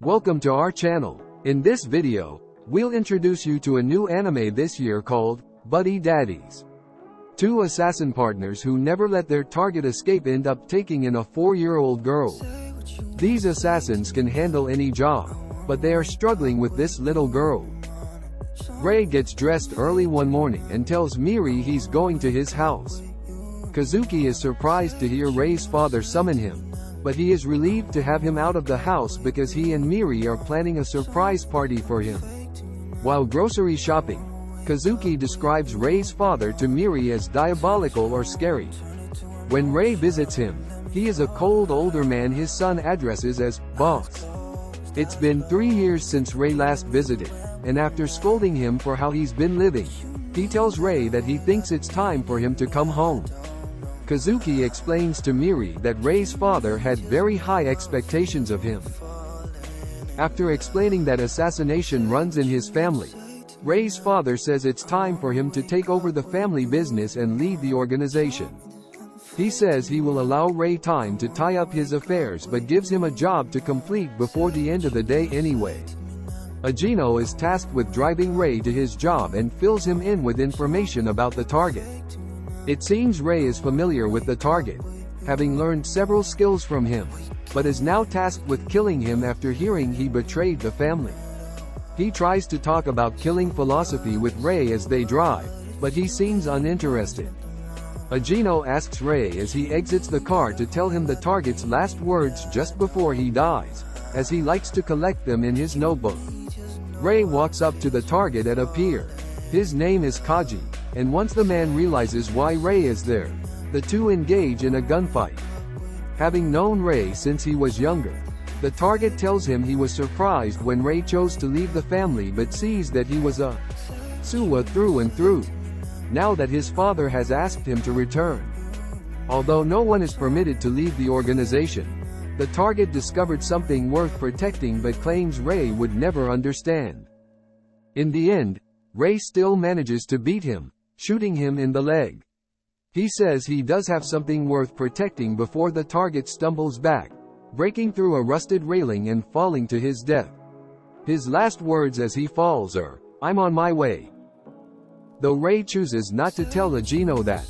Welcome to our channel. In this video, we'll introduce you to a new anime this year called Buddy Daddies. Two assassin partners who never let their target escape end up taking in a 4-year-old girl. These assassins can handle any job, but they are struggling with this little girl. Ray gets dressed early one morning and tells Miri he's going to his house. Kazuki is surprised to hear Ray's father summon him, but he is relieved to have him out of the house because he and Miri are planning a surprise party for him. While grocery shopping, Kazuki describes Ray's father to Miri as diabolical or scary. When Ray visits him, he is a cold older man his son addresses as boss. It's been 3 years since Ray last visited, and after scolding him for how he's been living, he tells Ray that he thinks it's time for him to come home. Kazuki explains to Miri that Ray's father had very high expectations of him. After explaining that assassination runs in his family, Ray's father says it's time for him to take over the family business and lead the organization. He says he will allow Ray time to tie up his affairs but gives him a job to complete before the end of the day anyway. Agino is tasked with driving Ray to his job and fills him in with information about the target. It seems Ray is familiar with the target, having learned several skills from him, but is now tasked with killing him after hearing he betrayed the family. He tries to talk about killing philosophy with Ray as they drive, but he seems uninterested. Agino asks Ray as he exits the car to tell him the target's last words just before he dies, as he likes to collect them in his notebook. Ray walks up to the target at a pier. His name is Kaji, and once the man realizes why Ray is there, the two engage in a gunfight. Having known Ray since he was younger, the target tells him he was surprised when Ray chose to leave the family but sees that he was a Suwa through and through, now that his father has asked him to return. Although no one is permitted to leave the organization, the target discovered something worth protecting but claims Ray would never understand. In the end, Ray still manages to beat him, shooting him in the leg. He says he does have something worth protecting before the target stumbles back, breaking through a rusted railing and falling to his death. His last words as he falls are, "I'm on my way." Though Ray chooses not to tell Agino that.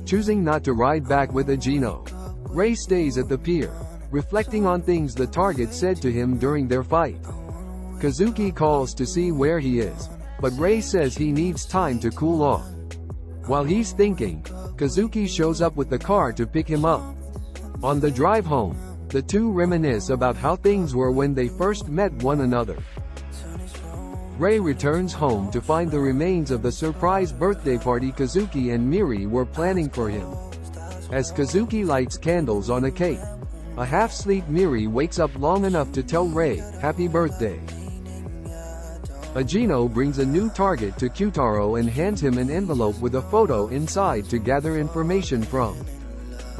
Choosing not to ride back with Agino, Ray stays at the pier, reflecting on things the target said to him during their fight. Kazuki calls to see where he is, but Ray says he needs time to cool off. While he's thinking, Kazuki shows up with the car to pick him up. On the drive home, the two reminisce about how things were when they first met one another. Ray returns home to find the remains of the surprise birthday party Kazuki and Miri were planning for him. As Kazuki lights candles on a cake, a half-asleep Miri wakes up long enough to tell Ray, "Happy birthday." Agino brings a new target to Kyutaro and hands him an envelope with a photo inside to gather information from.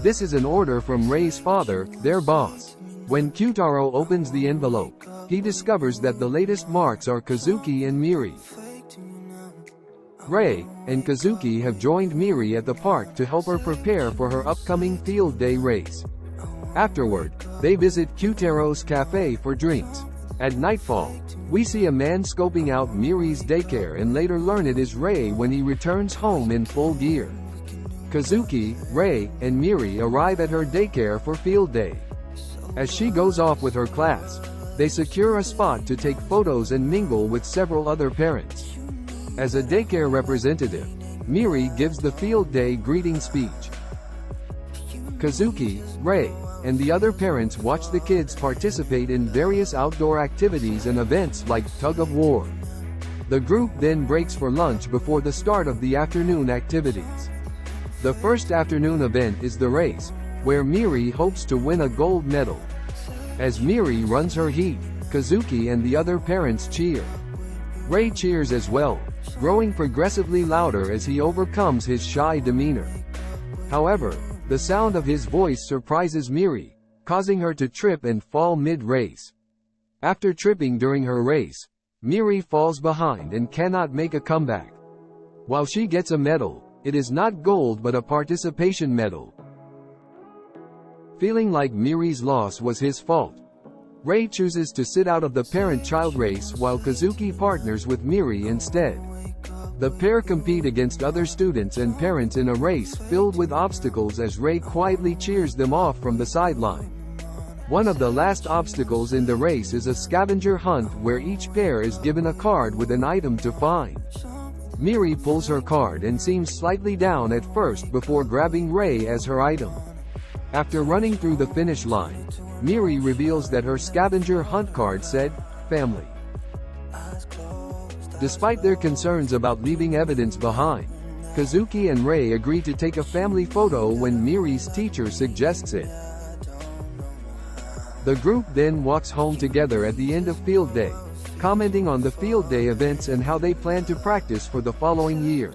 This is an order from Ray's father, their boss. When Kyutaro opens the envelope, he discovers that the latest marks are Kazuki and Miri. Ray and Kazuki have joined Miri at the park to help her prepare for her upcoming field day race. Afterward, they visit Kyutaro's cafe for drinks. At nightfall, we see a man scoping out Miri's daycare and later learn it is Ray when he returns home in full gear. Kazuki, Ray, and Miri arrive at her daycare for field day. As she goes off with her class, they secure a spot to take photos and mingle with several other parents. As a daycare representative, Miri gives the field day greeting speech. Kazuki, Ray, and the other parents watch the kids participate in various outdoor activities and events like tug-of-war. The group then breaks for lunch before the start of the afternoon activities. The first afternoon event is the race, where Miri hopes to win a gold medal. As Miri runs her heat, Kazuki and the other parents cheer. Ray cheers as well, growing progressively louder as he overcomes his shy demeanor. However, the sound of his voice surprises Miri, causing her to trip and fall mid-race. After tripping during her race, Miri falls behind and cannot make a comeback. While she gets a medal, it is not gold but a participation medal. Feeling like Miri's loss was his fault, Rei chooses to sit out of the parent-child race while Kazuki partners with Miri instead. The pair compete against other students and parents in a race filled with obstacles as Rei quietly cheers them off from the sideline. One of the last obstacles in the race is a scavenger hunt where each pair is given a card with an item to find. Miri pulls her card and seems slightly down at first before grabbing Rei as her item. After running through the finish line, Miri reveals that her scavenger hunt card said, "Family." Despite their concerns about leaving evidence behind, Kazuki and Rei agree to take a family photo when Miri's teacher suggests it. The group then walks home together at the end of field day, commenting on the field day events and how they plan to practice for the following year.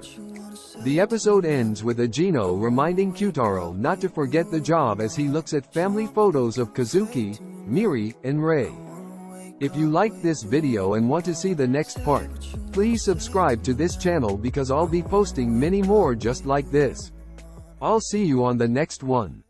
The episode ends with Ajino reminding Kyutaro not to forget the job as he looks at family photos of Kazuki, Miri, and Rei. If you liked this video and want to see the next part, please subscribe to this channel because I'll be posting many more just like this. I'll see you on the next one.